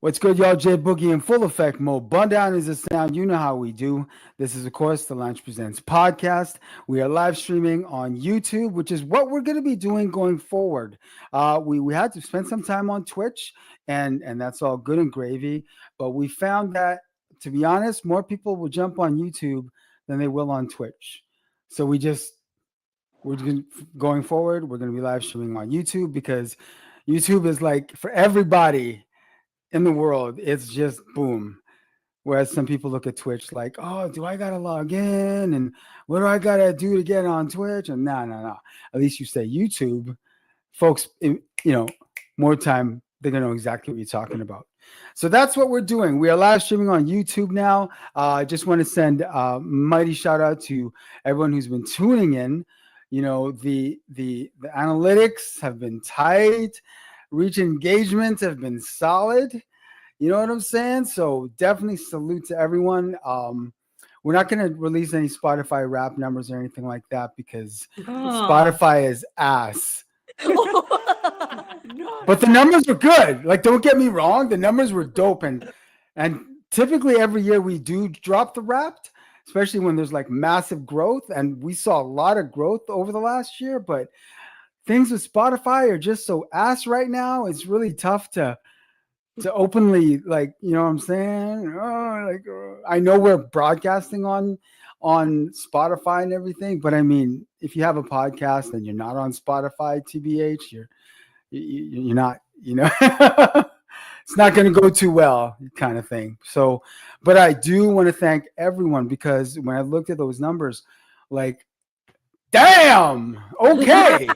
What's good, y'all? J Boogie in full effect mode. Bun down is the sound. You know how we do. This is, of course, the Lounge Presents podcast. We are live streaming on YouTube, which is what we're going to be doing going forward. We had to spend some time on Twitch, and that's all good and gravy. But we found that, to be honest, more people will jump on YouTube than they will on Twitch. So going forward, we're going to be live streaming on YouTube because YouTube is like for everybody in the world. It's just boom. Whereas some people look at Twitch like, oh, do I gotta log in and what do I gotta do to get on Twitch? And no. At least you say YouTube, folks. More time they're gonna know exactly what you're talking about. So that's what we're doing. We are live streaming on YouTube now. I just want to send a mighty shout out to everyone who's been tuning in. You know, the analytics have been tight. Reach engagements have been solid. You know what I'm saying? So definitely salute to everyone. We're not going to release any Spotify rap numbers or anything like that because Spotify is ass. But the numbers were good. Like, don't get me wrong. The numbers were dope. And typically every year we do drop the Wrapped, especially when there's like massive growth. And we saw a lot of growth over the last year. But things with Spotify are just so ass right now. It's really tough to openly, like, you know what I'm saying? I know we're broadcasting on Spotify and everything, but I mean, if you have a podcast and you're not on Spotify, TBH, you're not, you know, it's not going to go too well, kind of thing. So, but I do want to thank everyone because when I looked at those numbers, like, damn, okay.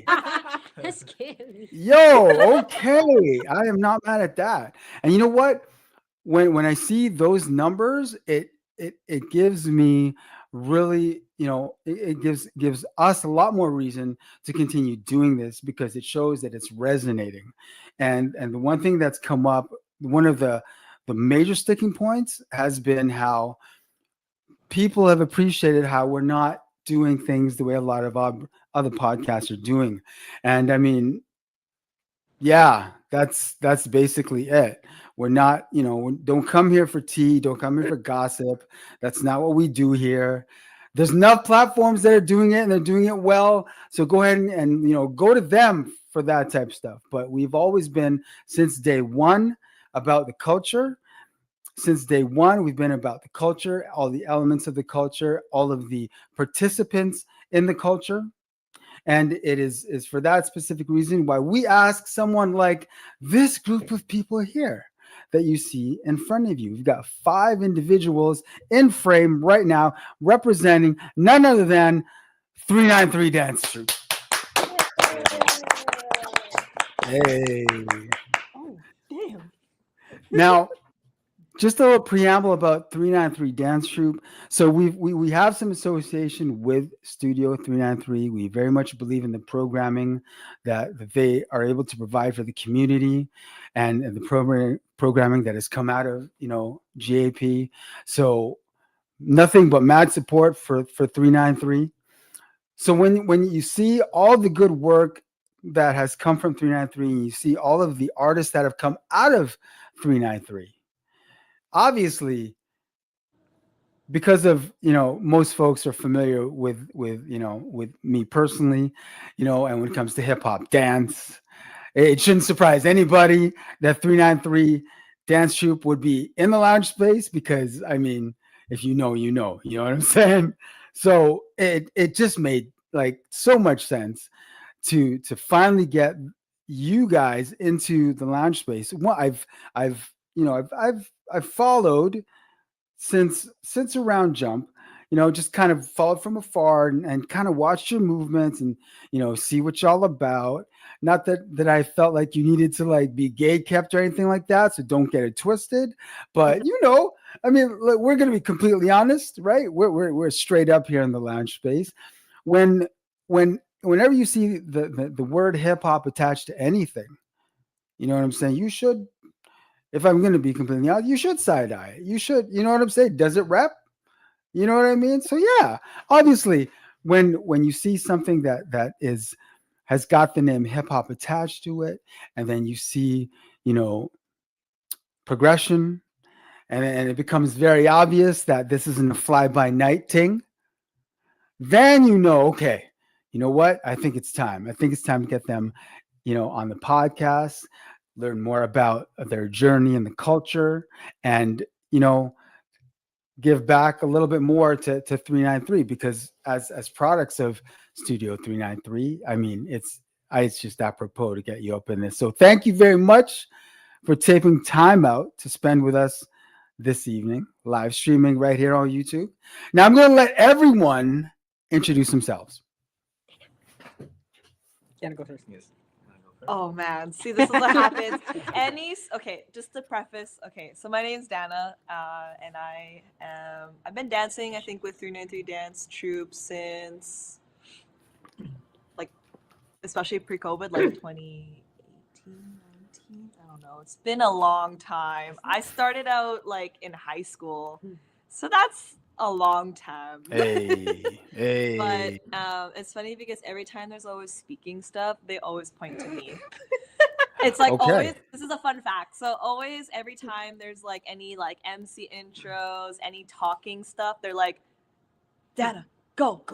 That's scary. Yo, okay. I am not mad at that. And you know what? When I see those numbers, it gives me really, it gives us a lot more reason to continue doing this because it shows that it's resonating. And the one thing that's come up, one of the major sticking points has been how people have appreciated how we're not doing things the way a lot of other podcasts are doing. And I mean, yeah, that's basically it. We're not, don't come here for tea, don't come here for gossip. That's not what we do here. There's enough platforms that are doing it and they're doing it well. So go ahead and go to them for that type of stuff. But we've always been, since day one, about the culture. Since day one, we've been about the culture, all the elements of the culture, all of the participants in the culture. And it is for that specific reason why we ask someone like this group of people here that you see in front of you. We've got 5 individuals in frame right now representing none other than 393 Dance Troupe. Hey. Oh, damn. Now, just a little preamble about 393 Dance Troupe. So we have some association with Studio 393. We very much believe in the programming that they are able to provide for the community and the programming that has come out of, GAP. So nothing but mad support for 393. So when you see all the good work that has come from 393 and you see all of the artists that have come out of 393, obviously, because of most folks are familiar with me personally, and when it comes to hip hop dance, it shouldn't surprise anybody that 393 Dance Troupe would be in the lounge space because I mean, if you know what I'm saying. So it just made like so much sense to finally get you guys into the lounge space. Well, I've followed since around Jump, just kind of followed from afar and kind of watched your movements and see what y'all about. Not that I felt like you needed to like be gay kept or anything like that, so don't get it twisted. But I mean, look, we're gonna be completely honest, right? We're straight up here in the lounge space. Whenever you see the word hip hop attached to anything, you know what I'm saying? You should, if I'm going to be completely honest, you should side eye it. You should, you know what I'm saying? Does it rep? You know what I mean? So yeah, obviously, when you see something that has got the name hip hop attached to it, and then you see, progression, and it becomes very obvious that this isn't a fly by night thing, then you know, okay, you know what? I think it's time. I think it's time to get them, on the podcast, learn more about their journey and the culture, and you know, give back a little bit more to 393, because as products of Studio 393, I mean, it's just apropos to get you up in this. So thank you very much for taking time out to spend with us this evening, live streaming right here on YouTube. Now I'm going to let everyone introduce themselves. Can I go first? Yes. Oh man, see, this is what happens. Okay, just to preface. Okay, so my name's Dana, and I've been dancing, I think, with 393 Dance Troupe since, like, especially pre-COVID, like 2018, 19. I don't know. It's been a long time. I started out like in high school, so that's a long time. Hey. But it's funny because every time there's always speaking stuff, they always point to me. It's like Okay. always, this is a fun fact. So always every time there's like any like MC intros, any talking stuff, they're like, Dana, go.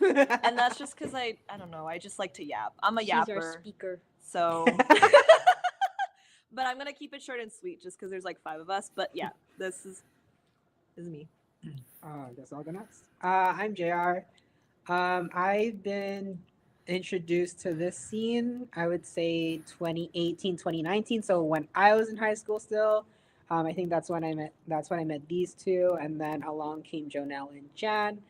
And that's just because I don't know, I just like to yap. I'm a She's our yapper. speaker. So but I'm gonna keep it short and sweet just because there's like 5 of us. But yeah, this is me. Guess I'll go next. I'm JR. I've been introduced to this scene, I would say 2018, 2019. So when I was in high school still, I think that's when I met these two, and then along came Jonel and Jan.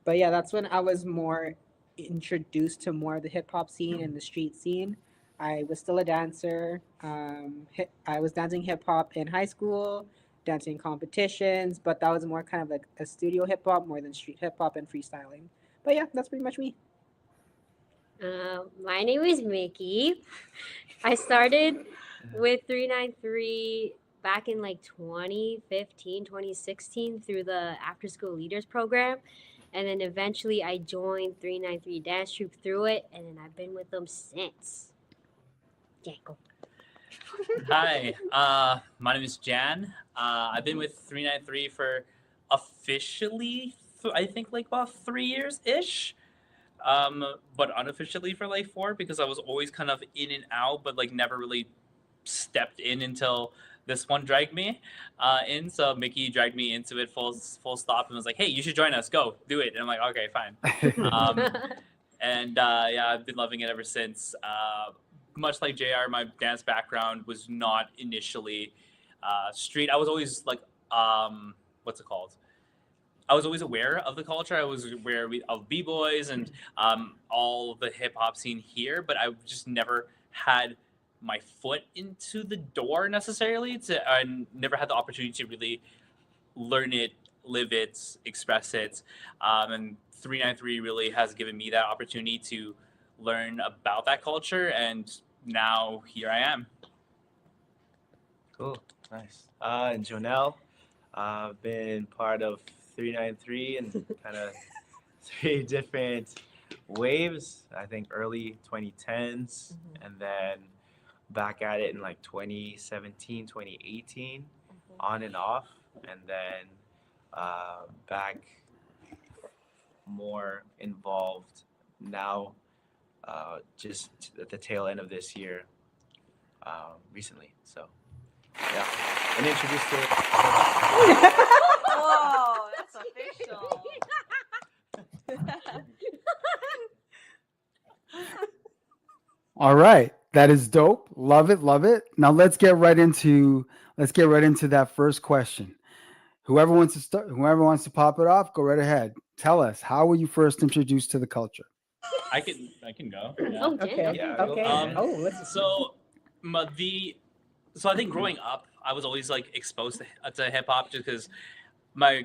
But yeah, that's when I was more introduced to more of the hip hop scene and the street scene. I was still a dancer. I was dancing hip hop in high school, dancing competitions, but that was more kind of like a studio hip hop more than street hip hop and freestyling. But yeah, that's pretty much me. My name is Mickey. I started with 393 back in like 2015, 2016 through the After School Leaders program. And then eventually I joined 393 Dance Troupe through it. And then I've been with them since. Yeah, go. Hi, my name is Jan. I've been with 393 for officially, I think, like about 3 years ish. But unofficially for like 4, because I was always kind of in and out, but like never really stepped in until this one dragged me in. So Mickey dragged me into it full stop and was like, "Hey, you should join us. Go do it." And I'm like, "Okay, fine." And yeah, I've been loving it ever since. Much like JR, my dance background was not initially street. I was always like, what's it called? I was always aware of the culture. I was aware of b-boys and all the hip hop scene here, but I just never had my foot into the door necessarily. I never had the opportunity to really learn it, live it, express it. And 393 really has given me that opportunity to learn about that culture, and now here I am. Cool, nice. And Jonel, I've been part of 393 and kind of 3 different waves. I think early 2010s, and then back at it in like 2017, 2018, on and off, and then back more involved now, just at the tail end of this year, recently. So yeah, and introduced to Whoa, that's official. All right, that is dope. Love it, love it. Now let's get right into that first question. Whoever wants to start, whoever wants to pop it off, go right ahead. Tell us, how were you first introduced to the culture? I can go. Yeah. Oh, Jen, Okay. Yeah, Okay. go So I think growing up, I was always like exposed to hip hop just because my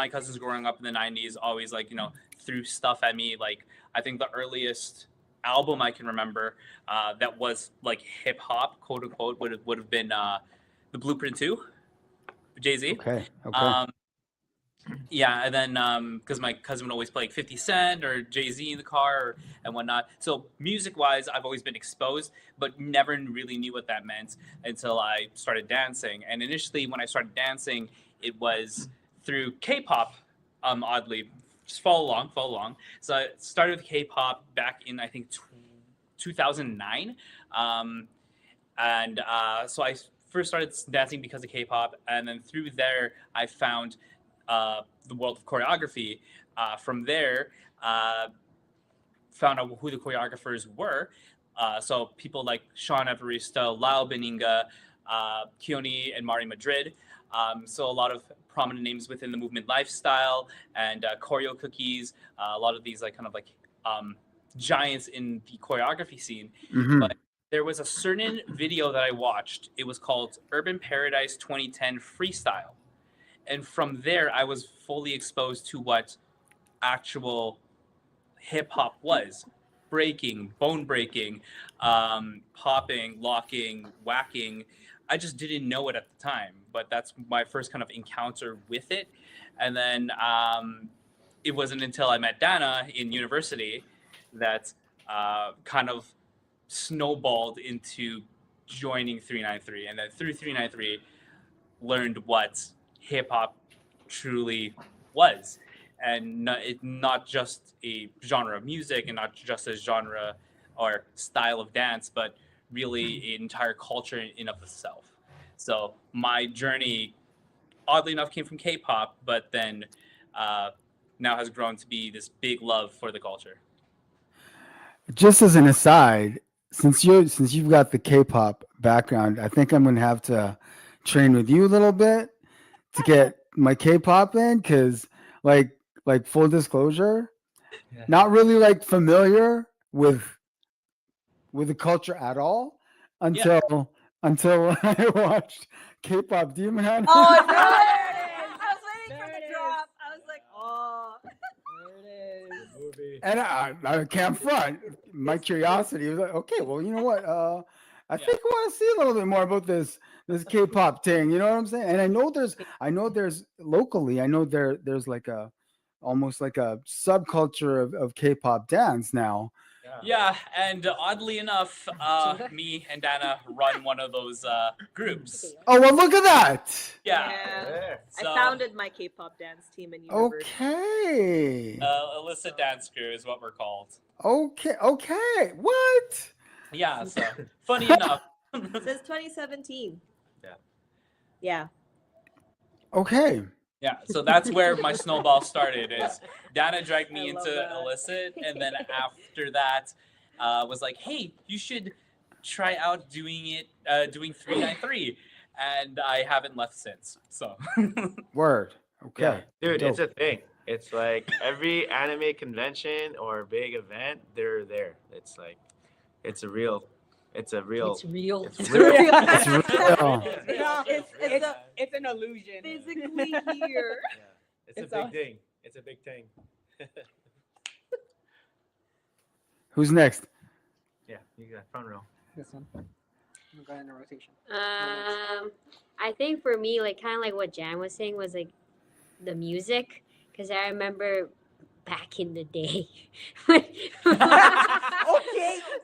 cousins growing up in the 90s always like threw stuff at me. Like I think the earliest album I can remember that was like hip hop, quote unquote, would have been the Blueprint 2, Jay-Z. Okay. Um, Yeah, and then because my cousin would always play like 50 Cent or Jay-Z in the car and whatnot. So music-wise, I've always been exposed, but never really knew what that meant until I started dancing. And initially, when I started dancing, it was through K-pop. Oddly, just follow along, follow along. So I started with K-pop back in I think 2009, and so I first started dancing because of K-pop, and then through there I found the world of choreography. From there, uh, found out who the choreographers were. So people like Sean Evaristo, Lau Beninga, Keone, and Mari Madrid. So a lot of prominent names within the movement lifestyle and choreo cookies. A lot of these like kind of like giants in the choreography scene. Hmm. But there was a certain video that I watched. It was called Urban Paradise 2010 Freestyle. And from there, I was fully exposed to what actual hip hop was: breaking, bone breaking, popping, locking, whacking. I just didn't know it at the time, but that's my first kind of encounter with it. And then it wasn't until I met Dana in university that kind of snowballed into joining 393. And then through 393, learned what hip hop truly was, and not just a genre of music and not just a genre or style of dance, but really an entire culture in of itself. So my journey, oddly enough, came from K-pop, but then uh, now has grown to be this big love for the culture. Just as an aside, since you've got the K-pop background, I think I'm gonna have to train with you a little bit to get my K-pop in, because like full disclosure, Yeah. not really like familiar with the culture at all until I watched K-pop Demon Hunter. Oh no! There it is. I was waiting There for it the is. drop. I was like, oh. There it is. Movie. And I can't front. My curiosity was like, okay, well, you know what? I think I want to see a little bit more about this K-pop thing. You know what I'm saying? And I know there's locally. I know there's like a almost like a subculture of K-pop dance now. Yeah, and oddly enough, me and Dana run one of those groups. Oh well, look at that. Yeah. There. So, I founded my K-pop dance team in university. Okay. illicit dance crew is what we're called. Okay. What? Yeah, so funny enough. Since 2017. Yeah. Yeah. Okay. Yeah, so that's where my snowball started. Is Dana dragged me I love into that. illicit, and then after that, was like, "Hey, you should try out doing 393," and I haven't left since. So Word. Yeah, Okay. dude, Dope. it's a thing. It's like every anime convention or big event, they're there. It's like, it's a real. It's real. It's It's real. real. It's an illusion. Physically here. Yeah, it's It's a big awesome. thing. It's a big thing. Who's next? Yeah, you got front row. This one. I'm going in a rotation. I think for me, like kind of like what Jan was saying was like the music, because I remember back in the day.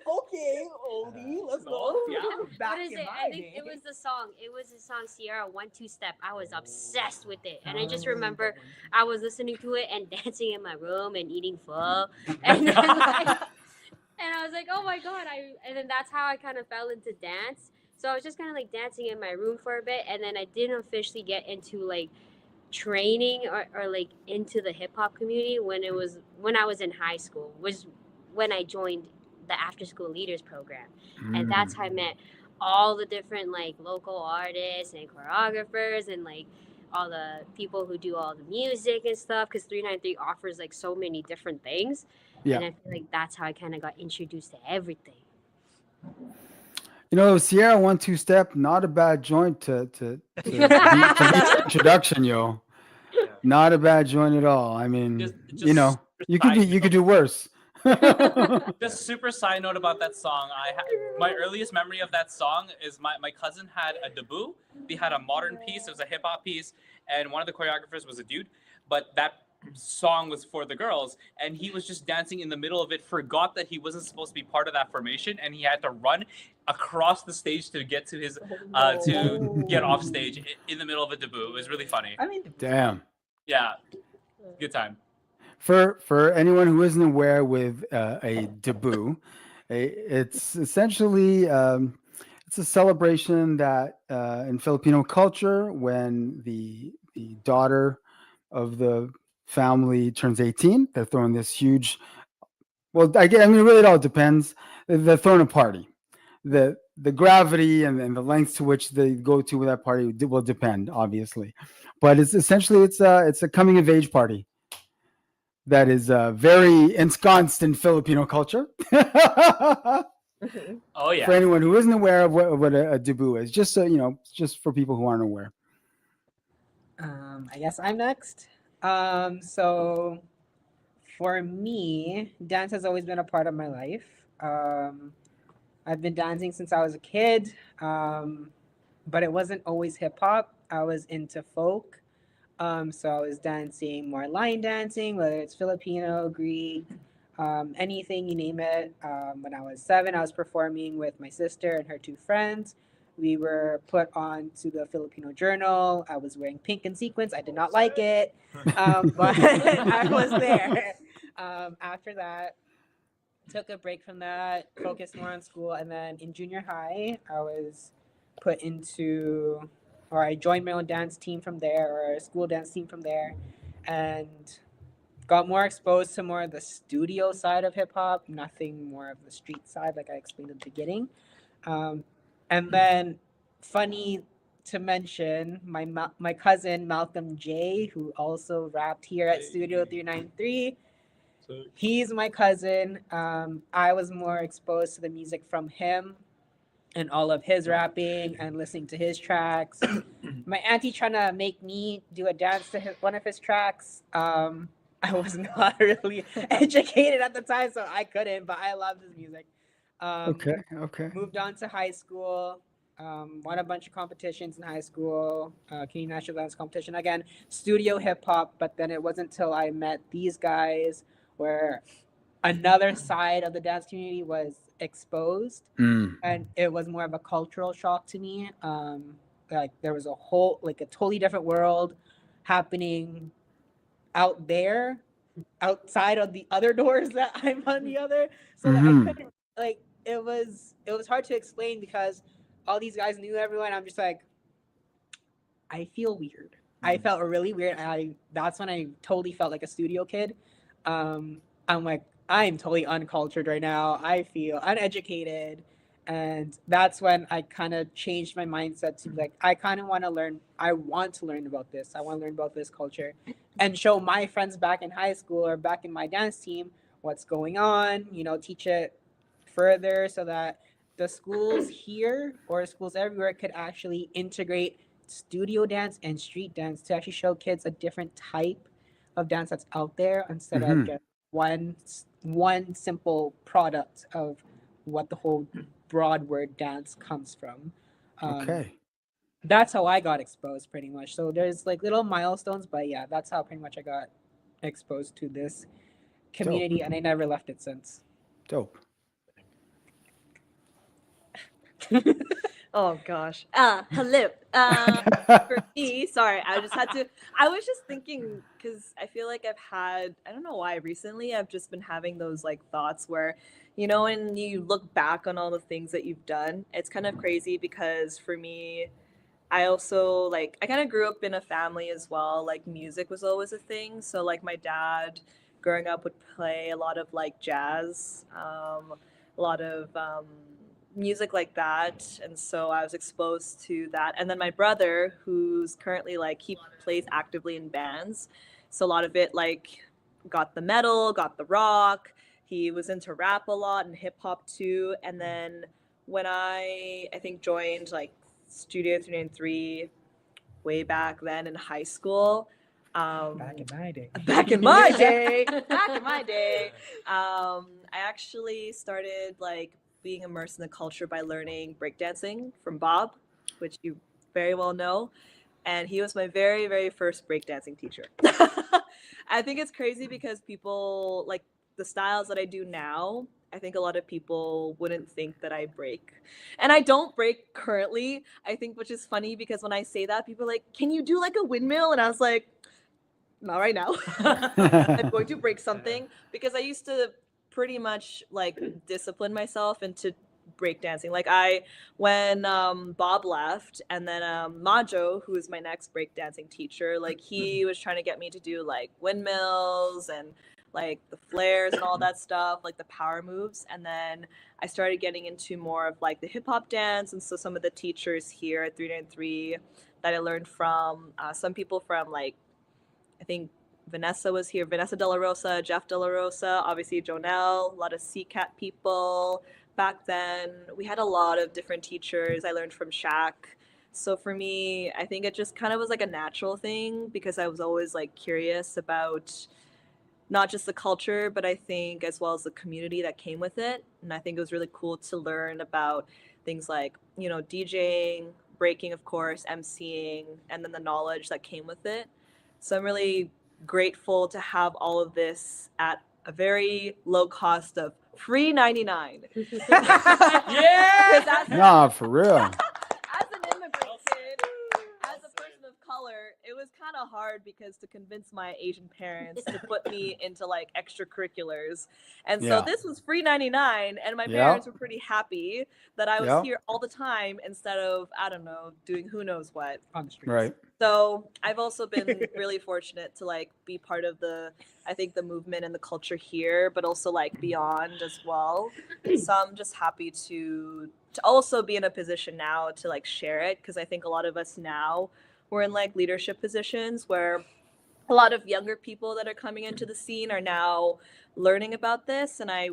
Okay, oldie, let's go. Yeah. Back What is in it? my I think day. it was the song. It was the song Sierra 1-2 Step. I was obsessed with it, and I just remember I was listening to it and dancing in my room and eating pho, and then and I was like, oh my god! And then that's how I kind of fell into dance. So I was just kind of like dancing in my room for a bit, and then I didn't officially get into like training or like into the hip hop community when I was in high school, was when I joined the after school leaders program. And that's how I met all the different like local artists and choreographers and like all the people who do all the music and stuff, because 393 offers like so many different things. Yeah. And I feel like that's how I kind of got introduced to everything. You know, Sierra 1-2 Step, not a bad joint to be introduction, yo. Yeah. Not a bad joint at all. I mean, Just you know, you could do worse. Just super side note about that song. My earliest memory of that song is my cousin had a debut. They had a modern piece. It was a hip hop piece, and one of the choreographers was a dude. but that song was for the girls, and he was just dancing in the middle of it, forgot that he wasn't supposed to be part of that formation, and he had to run across the stage to get to his to get off stage in the middle of a debut. It was really funny. I mean, Damn. Yeah, good time. For anyone who isn't aware with a debut, it's essentially it's a celebration that in Filipino culture when the daughter of the family turns 18, they're throwing this huge. Well, I mean, really, it all depends. They're throwing a party. The gravity and the lengths to which they go to with that party will depend, obviously, but it's essentially it's a coming of age party that is very ensconced in Filipino culture. Oh yeah. For anyone who isn't aware of what a debut is, just so you know, just for people who aren't aware. I guess I'm next. So for me, dance has always been a part of my life. I've been dancing since I was a kid, but it wasn't always hip hop. I was into folk. So I was dancing more line dancing, whether it's Filipino, Greek, anything you name it. When I was 7, I was performing with my sister and her 2 friends. We were put on to the Filipino Journal. I was wearing pink and sequins. I did not like it, but I was there. After that, took a break from that, focused more on school, and then in junior high, I was put into, or I joined my own dance team from there, or a school dance team from there, and got more exposed to more of the studio side of hip hop, nothing more of the street side, like I explained at the beginning. And then, funny to mention, my cousin Malcolm J, who also rapped here at Studio 393. He's my cousin. I was more exposed to the music from him and all of his rapping and listening to his tracks. My auntie trying to make me do a dance to one of his tracks. I was not really educated at the time, so I couldn't, but I loved his music. Okay. Moved on to high school. Won a bunch of competitions in high school. Canadian National Dance Competition. Again, studio hip hop, but then it wasn't until I met these guys where another side of the dance community was exposed, and it was more of a cultural shock to me. Like there was a totally different world happening out there, outside of the other doors that I'm on the other. So that I couldn't it was hard to explain because all these guys knew everyone. I'm just like, I feel weird. I felt really weird. That's when I totally felt like a studio kid. I'm like, I'm totally uncultured right now. I feel uneducated. And that's when I kind of changed my mindset to be like, I kind of want to learn. I want to learn about this. I want to learn about this culture and show my friends back in high school or back in my dance team what's going on, teach it further so that the schools here or schools everywhere could actually integrate studio dance and street dance to actually show kids a different type of dance that's out there instead of just one simple product of what the whole broad word dance comes from. Okay. That's how I got exposed pretty much. So there's like little milestones, but yeah, that's how pretty much I got exposed to this community and I never left it since. Dope. Oh gosh. Hello. For me, sorry, I was just thinking because I feel like I don't know why recently I've just been having those like thoughts where, when you look back on all the things that you've done, it's kind of crazy because for me, I also I kind of grew up in a family as well. Like music was always a thing. So like my dad growing up would play a lot of like jazz, a lot of music like that, and so I was exposed to that. And then my brother, who's currently he plays actively in bands, so a lot of it got the metal, got the rock. He was into rap a lot and hip hop too. And then when I think joined Studio 393 way back then in high school. Back in my day. Back in my day. I actually started being immersed in the culture by learning breakdancing from Bob, which you very well know. and he was my very, very first breakdancing teacher. I think it's crazy because people like the styles that I do now. I think a lot of people wouldn't think that I break. And I don't break currently. I think, which is funny because when I say that, people are like, "Can you do like a windmill?" And I was like, "Not right now." I'm going to break something because I used to pretty much like discipline myself into breakdancing. Like when Bob left, and then Majo, who is my next breakdancing teacher, like he was trying to get me to do like windmills and like the flares and all that stuff, like the power moves. And then I started getting into more of like the hip hop dance. And so some of the teachers here at 393 that I learned from, some people from like, I think Vanessa was here, Vanessa De La Rosa, Jeff De La Rosa, obviously Jonel, a lot of CCAT people. Back then, we had a lot of different teachers. I learned from Shaq. So for me, I think it just kind of was like a natural thing because I was always like curious about not just the culture, but I think as well as the community that came with it. And I think it was really cool to learn about things like, you know, DJing, breaking, of course, MCing, and then the knowledge that came with it. So I'm really grateful to have all of this at a very low cost of free 99. Yeah! Nah, for real. As an immigrant kid, as a person of color, it was kind of hard because to convince my Asian parents to put me into like extracurriculars. And so Yeah. this was free 99, and my Yep. parents were pretty happy that I was Yep. here all the time instead of, I don't know, doing who knows what. On the streets. Right. So I've also been really fortunate to like be part of I think the movement and the culture here, but also like beyond as well. So I'm just happy to also be in a position now to like share it, because I think a lot of us now we're in like leadership positions where a lot of younger people that are coming into the scene are now learning about this, and I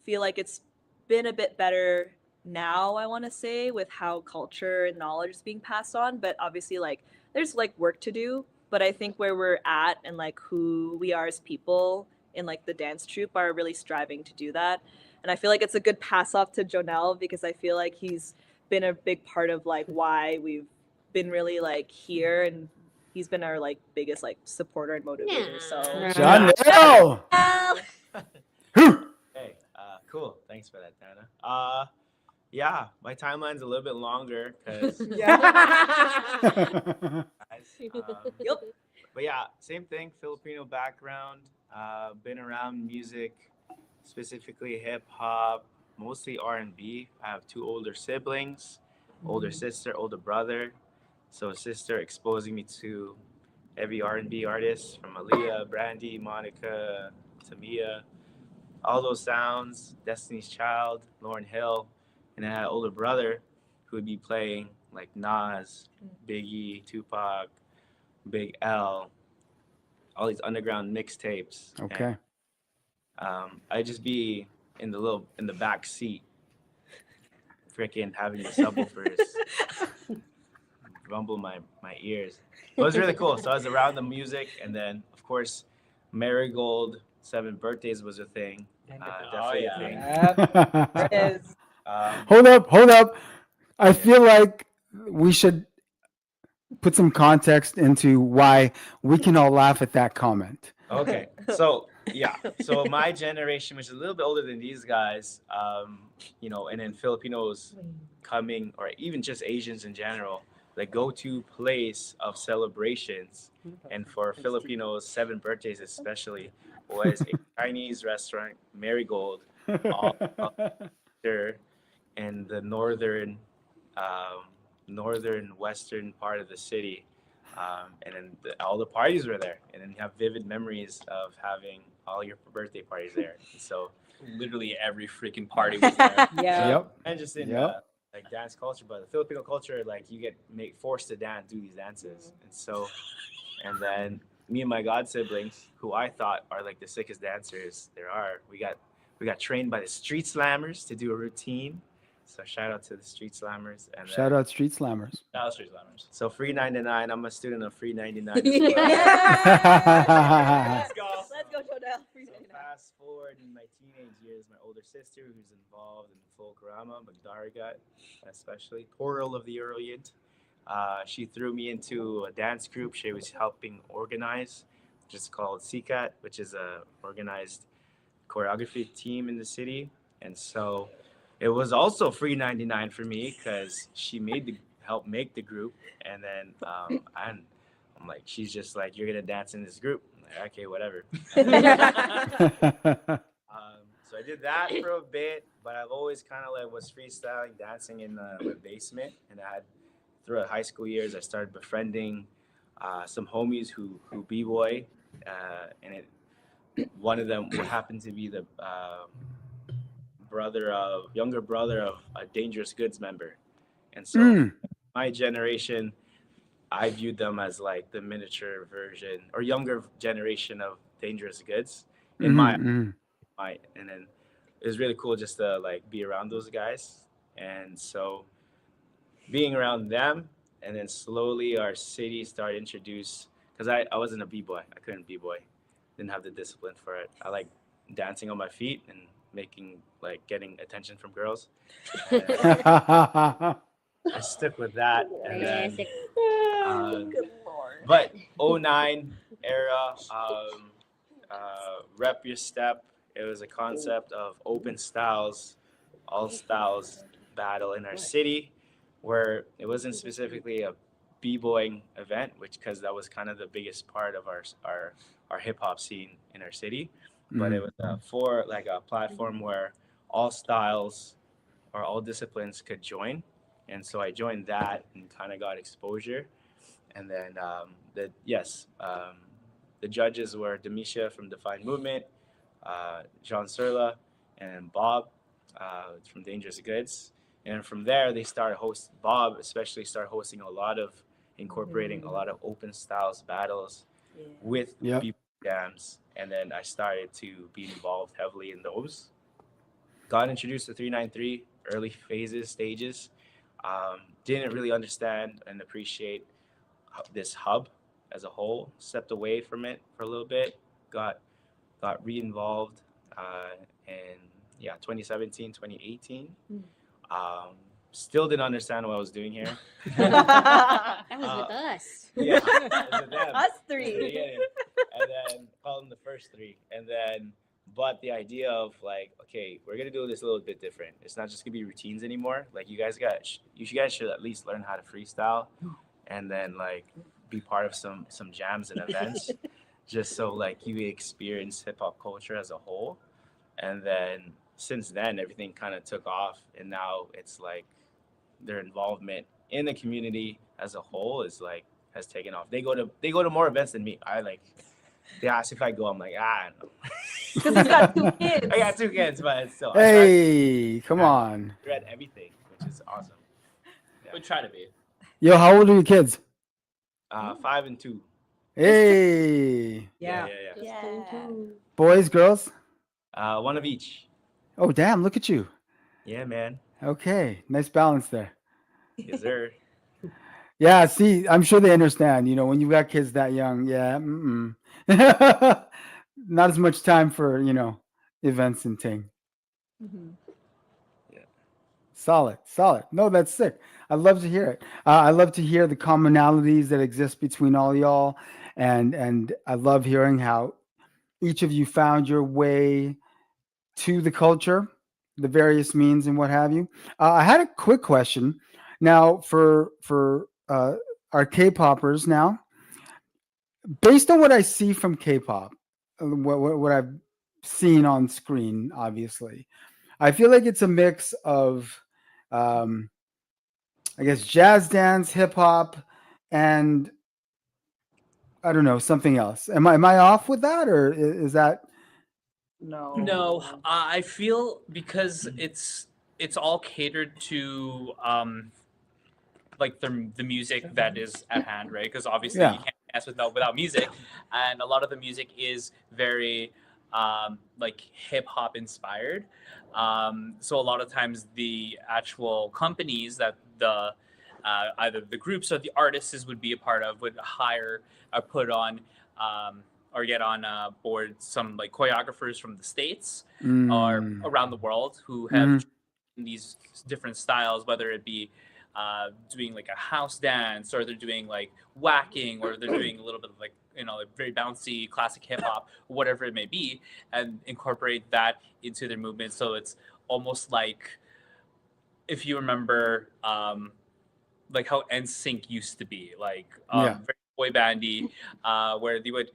feel like it's been a bit better now, I want to say, with how culture and knowledge is being passed on. But obviously, like there's like work to do, but I think where we're at and like who we are as people in like the dance troupe are really striving to do that. And I feel like it's a good pass off to Jonel, because I feel like he's been a big part of like why we've been really like here, and he's been our like biggest like supporter and motivator. So Jonel! Hey, cool. Thanks for that, Dana. Yeah, my timeline's a little bit longer because Yup. but yeah, same thing. Filipino background. Been around music, specifically hip hop, mostly R&B. I have two older siblings, older sister, older brother. So sister exposing me to every R&B artist from Aaliyah, Brandy, Monica, Tamia, all those sounds. Destiny's Child, Lauryn Hill, and then I had an older brother who would be playing like Nas, Biggie, Tupac, Big L, all these underground mixtapes. Okay. And, I'd just be in the back seat, freaking having the subwoofers rumble my ears. It was really cool. So I was around the music, and then of course, Marigold 7 birthdays was a thing. Definitely yeah. a thing. Yep. It is. Hold up. I feel like we should put some context into why we can all laugh at that comment. Okay, so yeah, so my generation, which is a little bit older than these guys, you know, and then Filipinos coming, or even just Asians in general, the go-to place of celebrations, and for Filipinos, 7 birthdays especially, was a Chinese restaurant, Marigold, all up there in the northern western part of the city. And then all the parties were there, and then you have vivid memories of having all your birthday parties there. And so, Literally every freaking party was there. Yeah. Yep. and just in Yep. like dance culture, but the Filipino culture, like you get forced to do these dances, and so, and then me and my god siblings, who I thought are like the sickest dancers there are, we got trained by the Street Slammers to do a routine. So shout out to the Street Slammers, and Shout out Street Slammers. That was Street Slammers. So free 99. I'm a student of free 99. Let's Let's go. Let's go, Jonel. So fast forward in my teenage years, my older sister, who's involved in folk rama, Magdaragat, especially Pearl of the Orient, She threw me into a dance group she was helping organize, which is called CCAT, which is a organized choreography team in the city. And so it was also free 99 for me because she made the helped make the group. And then I'm like, she's just like, you're gonna dance in this group. I'm like, okay, whatever. So I did that for a bit, but I've always kind of like was freestyling, dancing in the basement, and I had throughout high school years, I started befriending some homies who b-boy, and one of them happened to be the younger brother of a Dangerous Goods member, and so Mm. my generation, I viewed them as like the miniature version or younger generation of Dangerous Goods in Mhm, my, and then it was really cool just to like be around those guys, and so being around them, and then slowly our city started introduce because I wasn't a b-boy. I couldn't b-boy, didn't have the discipline for it. I like dancing on my feet and making like getting attention from girls. And mhm. I stuck with that, and then Classic. Good lord. but '09 era, rep your step. It was a concept of open styles, all styles battle in our city, where it wasn't specifically a b-boying event, which because that was kind of the biggest part of our hip hop scene in our city, but it was for like a platform where all styles or all disciplines could join, and so I joined that and kind of got exposure, and then the judges were Demisha from Defined Movement, John Surla, and Bob from Dangerous Goods. And from there, they started Bob especially started hosting a lot of incorporating a lot of open styles battles with Yep. people jams. And then I started to be involved heavily in those. Got introduced to 393 early phases, stages. Didn't really understand and appreciate this hub as a whole. Stepped away from it for a little bit. Got re-involved in 2017, 2018. Still didn't understand what I was doing here. That was with us. Yeah, it was with them. Us In the three. beginning. And then call them the first three. And then, but the idea of like, okay, we're gonna do this a little bit different. It's not just gonna be routines anymore. Like you guys should at least learn how to freestyle, and then like be part of some jams and events, just so like you experience hip hop culture as a whole. And then since then, everything kind of took off, and now it's like their involvement in the community as a whole is like has taken off. They go to more events than me. They ask if I go. I'm like, I don't know. Because he's got 2 kids. I got 2 kids, but it's still Hey, come on. I read everything, which is awesome. We try to be. Yo, how old are your kids? 5 and 2. Hey. Yeah. Just Yeah. turned two. Boys, girls? One of each. Oh, damn, look at you. Yeah, man. Okay, nice balance there. Yes, sir. Yeah, see, I'm sure they understand. You know, when you got kids that young, yeah, not as much time for events and ting. Mhm. Solid, solid. No, that's sick. I love to hear it. I love to hear the commonalities that exist between all y'all, and I love hearing how each of you found your way to the culture, the various means and what have you. I had a quick question now for our K-poppers now. Based on what I see from K-pop, what I've seen on screen, obviously, I feel like it's a mix of, I guess, jazz dance, hip hop, and I don't know, something else. Am I off with that, or is that? No, I feel because it's all catered to like the music that is at hand, right? Because obviously Yeah. you can't dance without music, and a lot of the music is very like hip hop inspired. So a lot of times the actual companies that the either the groups or the artists would be a part of would hire or put on or get on board some like choreographers from the States or Mm. around the world who have Mhm. these different styles, whether it be doing like a house dance, or they're doing like whacking, or they're doing a little bit of like like very bouncy classic hip hop, whatever it may be, and incorporate that into their movement. So it's almost like, if you remember, like how NSYNC used to be, like Yeah. very boy bandy, where they would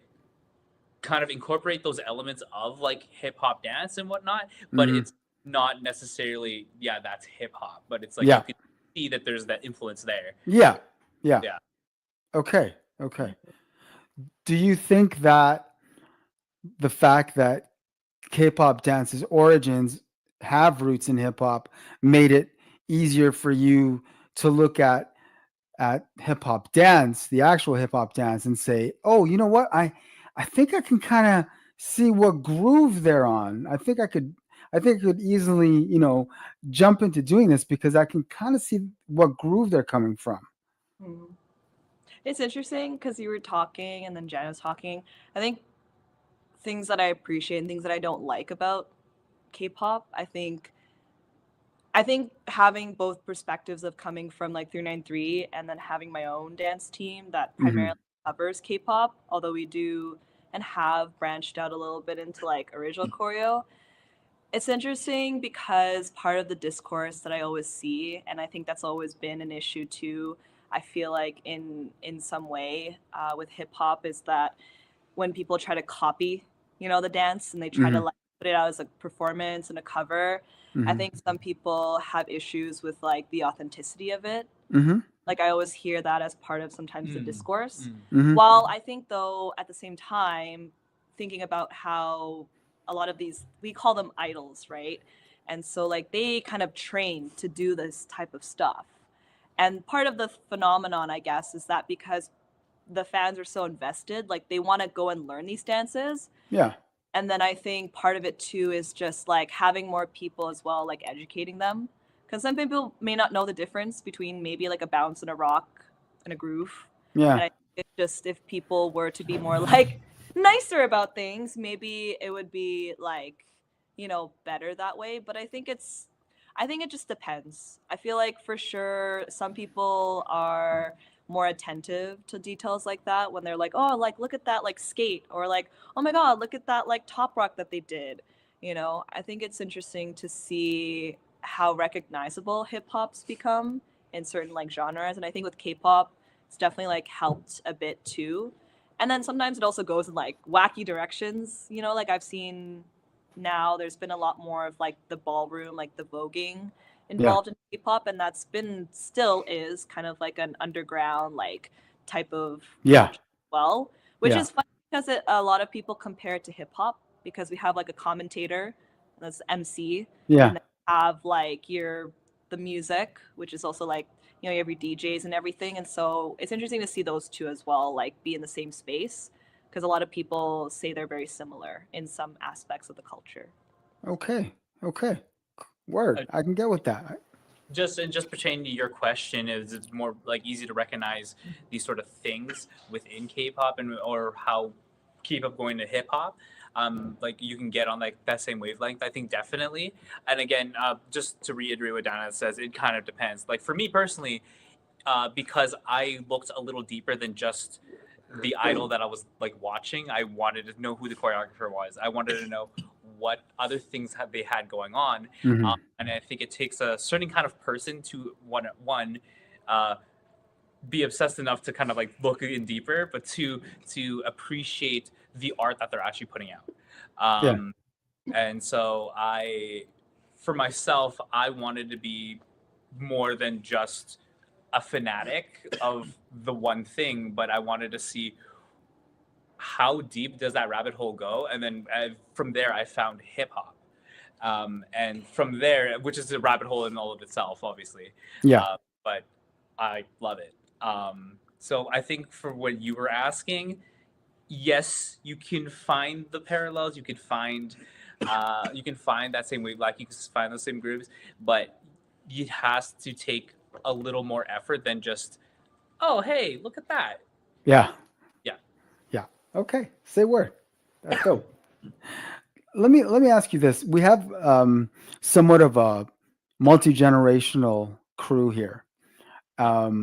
kind of incorporate those elements of like hip hop dance and whatnot, but Mhm. it's not necessarily, yeah, that's hip hop, but it's like you Yeah. can see that there's that influence there. Yeah. Yeah. Yeah. Okay. Okay. Do you think that the fact that K-pop dance's origins have roots in hip hop made it easier for you to look at hip hop dance, the actual hip hop dance, and say, "Oh, you know what? I think I can kind of see what groove they're on. I think I could easily, jump into doing this because I can kind of see what groove they're coming from." Hmm. It's interesting because you were talking and then Jen was talking. I think things that I appreciate and things that I don't like about K-pop, I think having both perspectives of coming from like 393 and then having my own dance team that Mhm. primarily covers K-pop, although we do and have branched out a little bit into like original choreo. It's interesting because part of the discourse that I always see, and I think that's always been an issue too, I feel like in some way with hip hop, is that when people try to copy, the dance and they try to Mhm. like put it out as a performance and a cover, I Mhm. think some people have issues with like the authenticity of it. Mhm. Like I always hear that as part of sometimes the Mm, discourse. mm, Mhm. While I think though at the same time, thinking about how a lot of these, we call them idols, right? And so like they kind of train to do this type of stuff. And part of the phenomenon, I guess, is that because the fans are so invested, like they want to go and learn these dances. Yeah. And then I think part of it too is just like having more people as well, like educating them. Because some people may not know the difference between maybe like a bounce and a rock and a groove. Yeah. And I think it's just if people were to be more like nicer about things, maybe it would be like, better that way. But I think it just depends. I feel like for sure some people are more attentive to details like that when they're like, oh, like look at that like skate, or like, oh my god, look at that like top rock that they did. I think it's interesting to see how recognizable hip hop's become in certain like genres, and I think with K-pop, it's definitely like helped a bit too. And then sometimes it also goes in like wacky directions. Like I've seen now there's been a lot more of like the ballroom, like the voguing Yeah. involved in K-pop, and that's been still is kind of like an underground like type of Yeah. culture as well, which Yeah. is funny because a lot of people compare it to hip hop because we have like a commentator, that's MC, Yeah. and then you have like the music, which is also like you have your DJs and everything, and so it's interesting to see those two as well, like be in the same space because a lot of people say they're very similar in some aspects of the culture. Okay. Okay. Word. uh, I can get with that. just pertaining to your question, is it's more like easy to recognize these sort of things within K-pop, and or how K-pop going to hip hop, like you can get on like that same wavelength. I think definitely. And again, just to reiterate what Dana says, it kind of depends. Like for me personally, because I looked a little deeper than just the idol that I was like watching. I wanted to know who the choreographer was. I wanted to know what other things had they had going on. Mhm. And I think it takes a certain kind of person to one uh, be obsessed enough to kind of like look in deeper, but to appreciate the art that they're actually putting out. Yeah. And so for myself, I wanted to be more than just a fanatic of the one thing, but I wanted to see how deep does that rabbit hole go, and then from there I found hip hop, and from there, which is a rabbit hole in all of itself, obviously, Yeah. but I love it. So I think for what you were asking, yes, you can find the parallels. You can find that same wave, like you can find those same grooves, but it has to take a little more effort than just, oh, hey, look at that. Yeah. Yeah. Yeah. Okay. Say word. That's dope. Let me ask you this. We have somewhat of a multi-generational crew here. I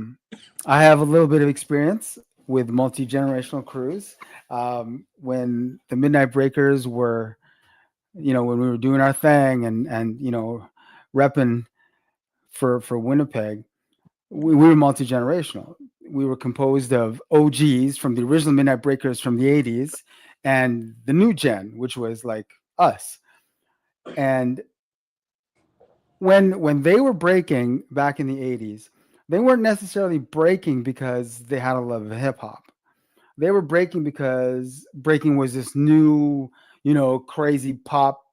have a little bit of experience with multi-generational crews. When the Midnight Breakers were, when we were doing our thing and repping for Winnipeg, we were multi-generational. We were composed of OGs from the original Midnight Breakers from the 80s and the new gen, which was like us. And when they were breaking back in the 80s, they weren't necessarily breaking because they had a love of hip hop. They were breaking because breaking was this new, crazy pop,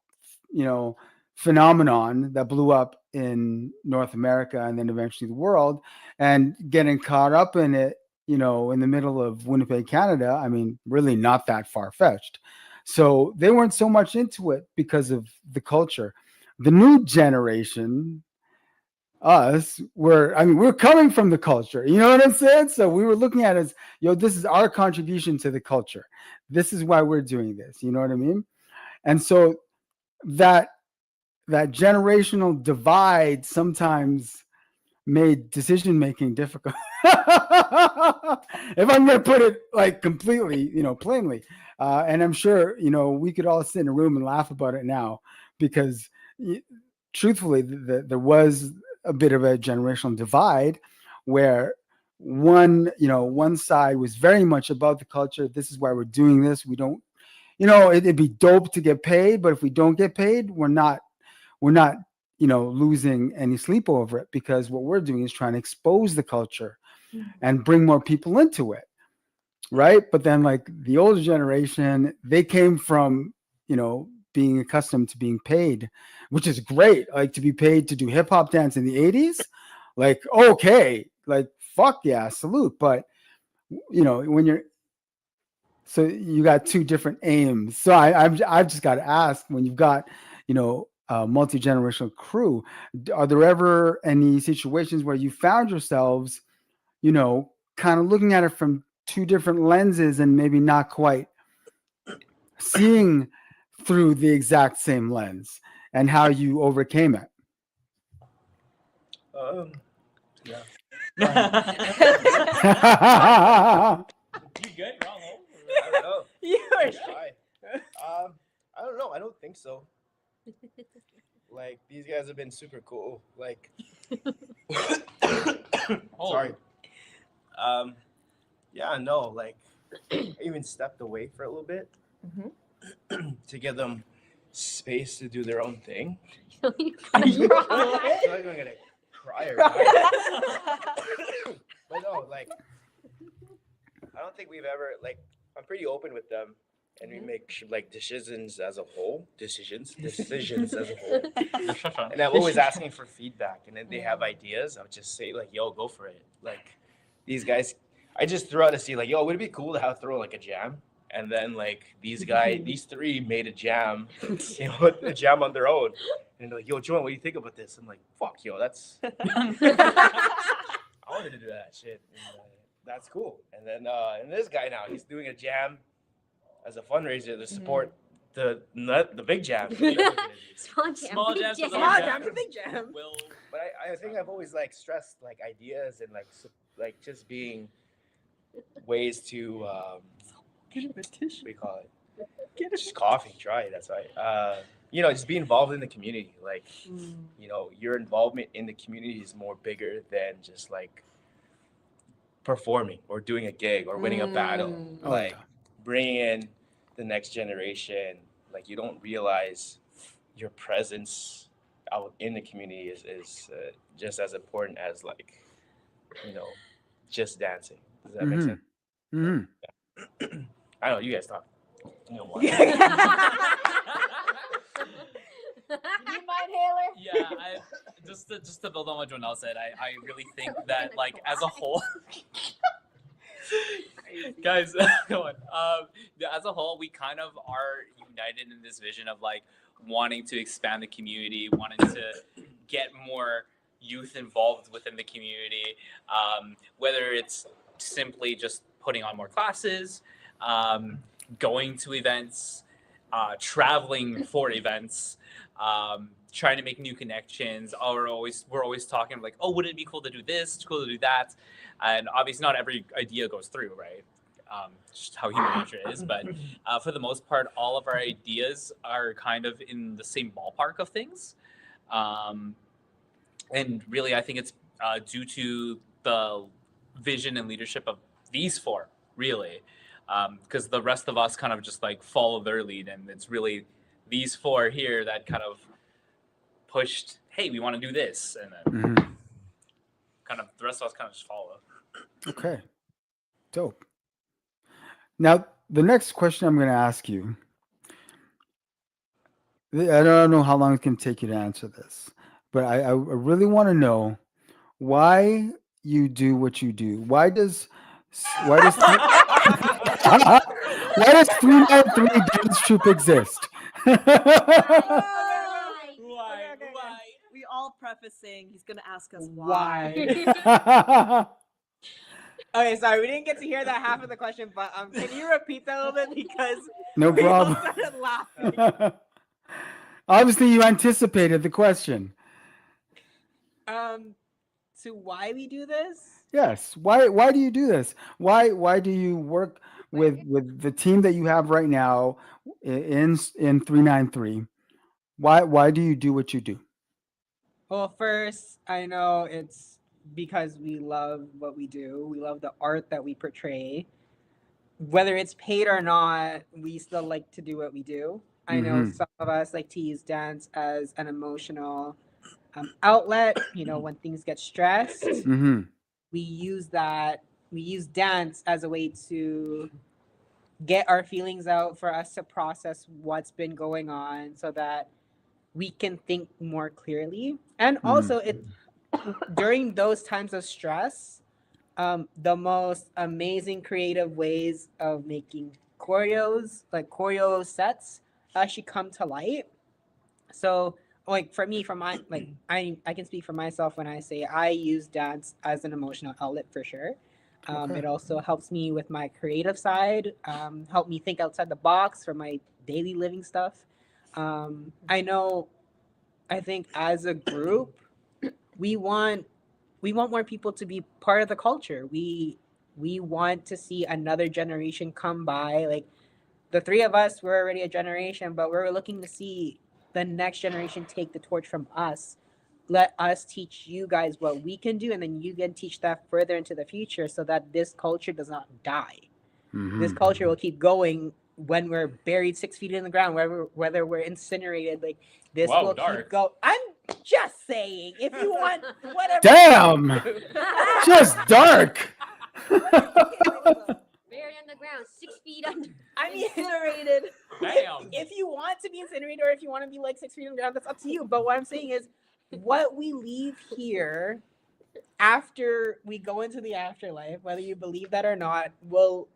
you know, phenomenon that blew up in North America and then eventually the world. And getting caught up in it, in the middle of Winnipeg, Canada, I mean, really not that far fetched. So they weren't so much into it because of the culture. The new generation, us, we're coming from the culture. You know what I'm saying? So we were looking at it as, this is our contribution to the culture. This is why we're doing this. You know what I mean? And so that generational divide sometimes made decision making difficult. If I'm going to put it like completely, plainly, and I'm sure we could all sit in a room and laugh about it now because, truthfully, there was a bit of a generational divide where one side was very much about the culture. This is why we're doing this. We don't, it'd be dope to get paid, but if we don't get paid, we're not losing any sleep over it because what we're doing is trying to expose the culture and bring more people into it, right? But then like the older generation, they came from being accustomed to being paid, which is great, like to be paid to do hip-hop dance in the 80s, like okay, like fuck yeah, salute. But when you're, so you got two different aims. So I've just got to ask, when you've got a multi-generational crew, are there ever any situations where you found yourselves kind of looking at it from two different lenses and maybe not quite seeing through the exact same lens, and how you overcame it? Yeah. You good? Wrong hole? I don't know. You are Try. I don't know. I don't think so. Like these guys have been super cool. Like, sorry. Yeah, no. Like, I even stepped away for a little bit to give them space to do their own thing. Are you I feel like I'm gonna cry or die. But no, like, I don't think we've ever, like, I'm pretty open with them, and we make like decisions as a whole. Decisions as a whole. And I'm always asking for feedback, and then they have ideas. I'll just say like, "Yo, go for it." Like, these guys, I just threw out a seed like, "Yo, would it be cool to throw like a jam?" And then like these three made a jam, a jam on their own. And they're like, "Yo, Jonel, what do you think about this?" I'm like, "Fuck, yo, that's." I wanted to do that shit. And, that's cool. And then and this guy now, he's doing a jam as a fundraiser to support the big jam. Small jam. Small big jam to jam. the Small jam to big jam. But I think I've always like stressed like ideas and like just being ways to what do you call it? Just coughing, try it. That's right. Just be involved in the community. Like, your involvement in the community is more bigger than just like performing or doing a gig or winning a battle. Oh, Like yeah. bringing in the next generation. Like, you don't realize your presence out in the community is just as important as like, just dancing. Does that make sense? Mm-hmm. I don't know. You guys talk. You know what? You mind, Taylor? Yeah, just to build on what Jonel said, I really think that like as a whole, guys, come on. As a whole, we kind of are united in this vision of like wanting to expand the community, wanting to get more youth involved within the community, whether it's simply just putting on more classes, going to events, traveling for events, trying to make new connections. We're always talking like, oh, wouldn't it be cool to do this? It's cool to do that. And obviously, not every idea goes through, right? Just how human nature is. But for the most part, all of our ideas are kind of in the same ballpark of things. And really, I think it's due to the vision and leadership of these four, really, because the rest of us kind of just like follow their lead, and it's really these four here that kind of pushed, hey, we want to do this, and then kind of the rest of us kind of just follow. Okay. Dope. Now, the next question I'm going to ask you, I don't know how long it can take you to answer this, but I really want to know why you do what you do. Why does why does why does 393 Dance Troupe exist? Why? We all preface saying he's gonna ask us Why? Okay, sorry, we didn't get to hear that half of the question, but can you repeat that a little bit because No we all problem. started laughing. Obviously, you anticipated the question. To why we do this? Yes. Why do you do this? Why do you work with the team that you have right now in 393? Why do you do what you do? Well, first, I know it's because we love what we do. We love the art that we portray. Whether it's paid or not, we still like to do what we do. I know some of us like to use dance as an emotional outlet. You know, when things get stressed, we use that. We use dance as a way to get our feelings out, for us to process what's been going on, so that we can think more clearly. And also, it during those times of stress, the most amazing creative ways of making choreos, like choreo sets, actually come to light. So, like for me, from my like, I can speak for myself when I say I use dance as an emotional outlet for sure. Okay. It also helps me with my creative side, help me think outside the box for my daily living stuff. I know, I think as a group, we want more people to be part of the culture. We want to see another generation come by. Like the three of us, we're already a generation, but we're looking to see the next generation take the torch from us. Let us teach you guys what we can do, and then you can teach that further into the future, so that this culture does not die. This culture will keep going when we're buried 6 feet in the ground, whether we're incinerated. Like this Wow, will dark. keep going. I'm just saying, if you want whatever. Damn! Just dark. Buried in the ground, 6 feet under. I mean, Incinerated. Damn. if you want to be incinerated, or if you want to be like 6 feet in the ground, that's up to you. But what I'm saying is, what we leave here after we go into the afterlife, whether you believe that or not, will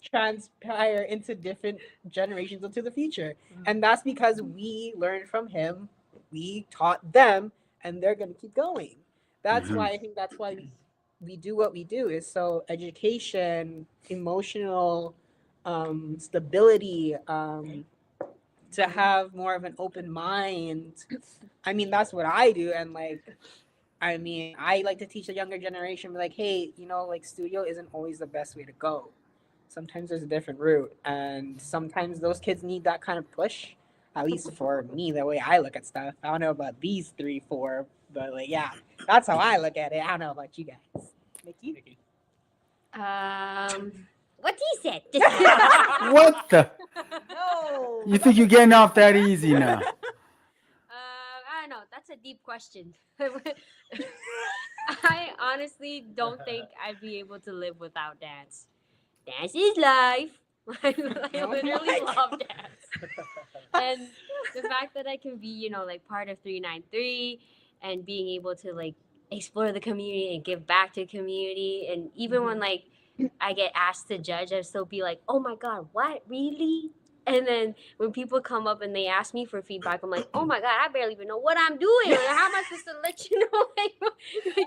transpire into different generations into the future. And that's because we learned from him, we taught them, and they're going to keep going. That's why I think that's why we do what we do, is so education, emotional stability, to have more of an open mind. I mean, that's what I do. And like, I mean, I like to teach the younger generation, like, hey, you know, like studio isn't always the best way to go. Sometimes there's a different route, and sometimes those kids need that kind of push. At least for me, the way I look at stuff. I don't know about these 3, 4, but like, yeah, that's how I look at it. I don't know about you guys. Nikki? What he said. What the? No. You think you're getting off that easy now? I don't know. That's a deep question. I honestly don't think I'd be able to live without dance. Dance is life. I literally love dance. And the fact that I can be, you know, like part of 393 and being able to like explore the community and give back to the community. And even when like I get asked to judge, I still be like, oh my God, what? Really? And then when people come up and they ask me for feedback, I'm like, oh my God, I barely even know what I'm doing. Like, how am I supposed to let you know, like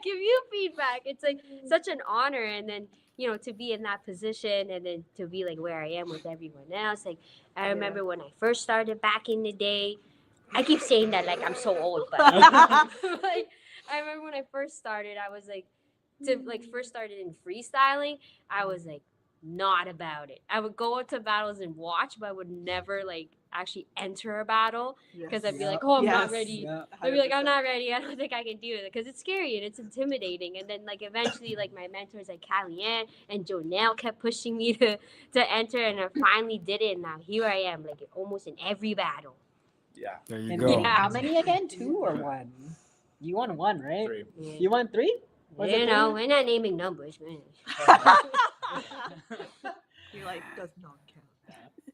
give you feedback? It's like such an honor. And then, you know, to be in that position and then to be like where I am with everyone else. Like, I remember when I first started back in the day, I keep saying that like I'm so old, but like I remember when I first started, I was like first started in freestyling, I was like not about it. I would go to battles and watch, but I would never like actually enter a battle because I'd be like, oh, I'm not Yes. ready. Yeah. I'd be like, I'm not ready. I don't think I can do it because it's scary and it's intimidating. And then like eventually, like my mentors like Callie and Jonel kept pushing me to enter, and I finally did it. And now here I am, like almost in every battle. Yeah. There you And go. Yeah. how many again? 2 or 1? You won 1, right? 3. You won 3? Was it You know, three? we're not naming numbers, man. He like does not count.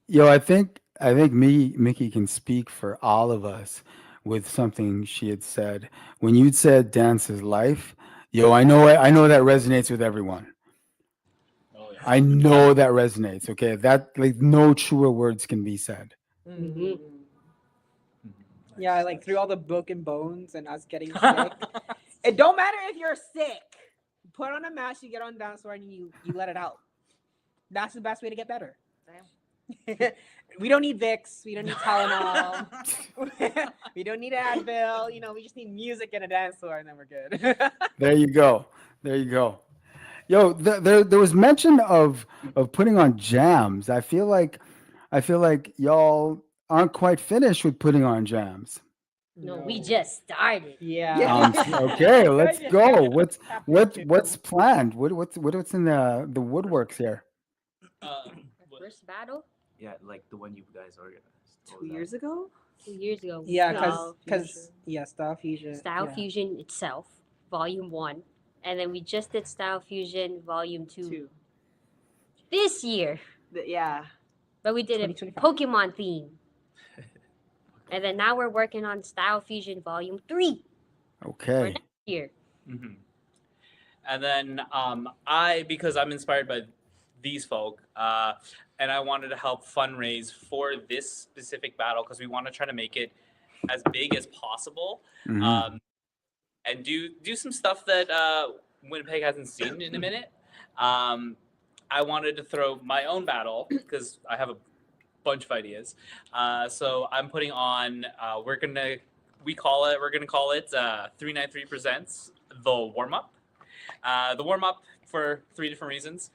Yo, I think Mickey can speak for all of us with something she had said. When you said dance is life, yo, I know that resonates with everyone. Oh yeah. I know that resonates. Okay, that like no truer words can be said. Mhm. Yeah, like through all the broken bones and us getting sick. It don't matter if you're sick. Put on a mask, you get on dance floor, and you let it out. That's the best way to get better. We don't need Vicks. We don't need Tylenol. We don't need Advil. You know, we just need music and a dance floor, and then we're good. There you go. There you go. Yo, there was mention of putting on jams. I feel like y'all aren't quite finished with putting on jams. No, we just started. Yeah. Okay, let's go. What's planned? What's in the woodworks here? Our first battle Yeah, like the one you guys organized. What 2 was that? years ago? 2 years ago. Yeah, Style because Style Fusion. Style yeah. Fusion itself, Volume 1. And then we just did Style Fusion Volume 2 2. this year. Yeah. But we did a 2025. Pokemon theme. And then now we're working on Style Fusion Volume 3 Okay. here. Mm-hmm. And then because I'm inspired by these folk, and I wanted to help fundraise for this specific battle because we want to try to make it as big as possible, Mhm. and do some stuff that Winnipeg hasn't seen in a minute. I wanted to throw my own battle because I have a bunch of ideas. So I'm putting on. We're gonna call it 393 presents the warm up. The warm up for 3 different reasons.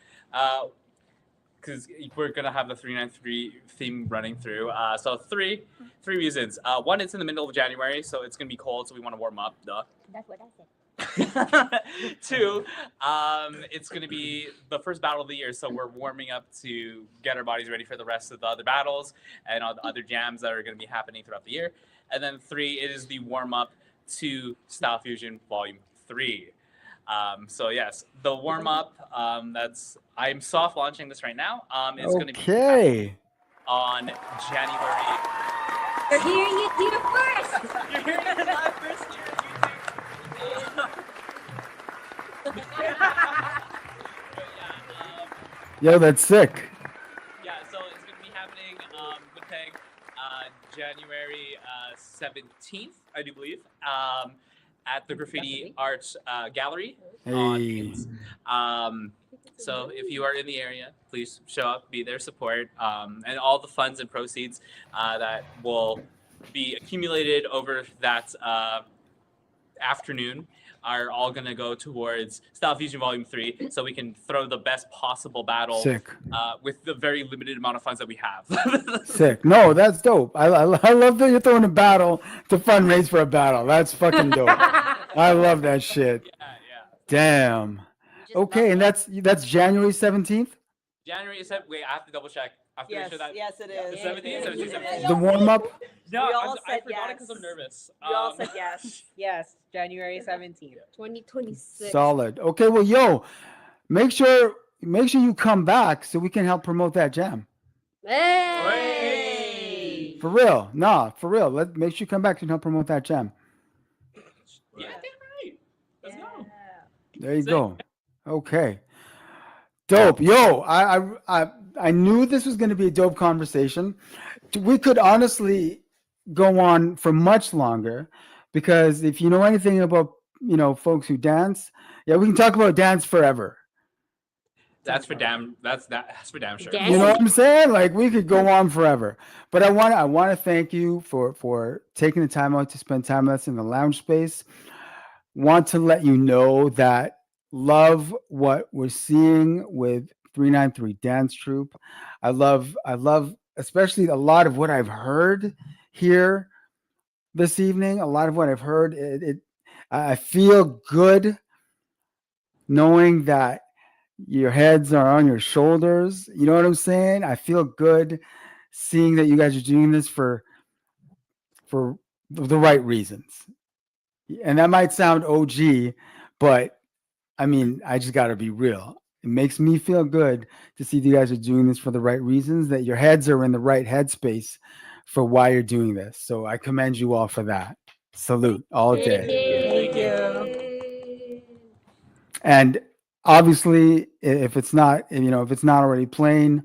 Because we're gonna have the 393 theme running through. So three reasons. One, it's in the middle of January, so it's gonna be cold, so we want to warm up. Duh. That's what I said. 2, it's going to be the first battle of the year, so we're warming up to get our bodies ready for the rest of the other battles and all the other jams that are going to be happening throughout the year. And then 3, it is the warm up to Style Fusion Volume 3. So yes, the warm up. I'm soft launching this right now. It's going to be Okay. on January. You're hearing it here first. You're hearing it live first here. Yo, that's sick. Yeah, so it's going to be happening Winnipeg, January 17th, I do believe, at the Graffiti Arts Gallery. Hey. So if you are in the area, please show up, be there, support, and all the funds and proceeds that will be accumulated over that afternoon are all going to go towards Style Fusion Volume 3 so we can throw the best possible battle Sick. with the very limited amount of funds that we have. Sick. No, that's dope. I love that you're throwing a battle to fundraise for a battle. That's fucking dope. I love that shit. Yeah. Damn. We just Okay, and bumped that's January 17th? January is wait, I have to double check. I have to make Yes, sure that yes, it is. The 17th, 17th, 17th. The warm up? No, We all I said forgot it because yes. I'm nervous. We all said yes. Yes, January 17th. 2026. Solid. Okay, well, yo, make sure you come back so we can help promote that jam. Hey! For real. Nah, for real. Make sure you come back so you can help promote that jam. Yeah, damn right. Let's go. There you Sick. go. Okay. Dope. Yo, I knew this was going to be a dope conversation. We could honestly go on for much longer because if you know anything about, folks who dance, yeah, we can talk about dance forever. That's for damn. That's for damn sure. Damn. You know what I'm saying? Like we could go on forever. But I want to thank you for taking the time out to spend time with us in the lounge space. Want to let you know that love what we're seeing with 393 Dance Troupe. I love especially a lot of what I've heard here this evening. A lot of what I've heard, I feel good knowing that your heads are on your shoulders. You know what I'm saying? I feel good seeing that you guys are doing this for the right reasons. And that might sound OG, but I mean, I just got to be real. It makes me feel good to see you guys are doing this for the right reasons, that your heads are in the right headspace for why you're doing this. So I commend you all for that. Salute all day. Thank you. And obviously, if it's not, if it's not already plain,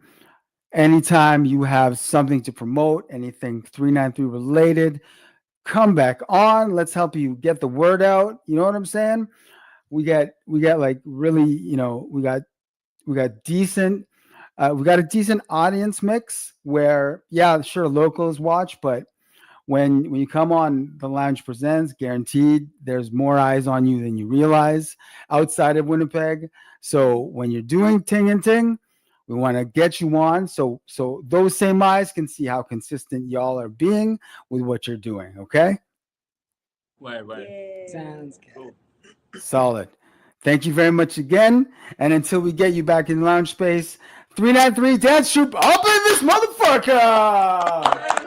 anytime you have something to promote, anything 393 related, come back on. Let's help you get the word out. You know what I'm saying? We got like really, we got decent, we got a decent audience mix where, yeah, sure, locals watch, but when you come on the Lounge Presents, guaranteed there's more eyes on you than you realize outside of Winnipeg. So when you're doing Ting and Ting, we want to get you on so those same eyes can see how consistent y'all are being with what you're doing. Okay? Wait. Sounds good. Solid. Thank you very much again. And until we get you back in lounge space, 393 Dance Troupe up in this motherfucker.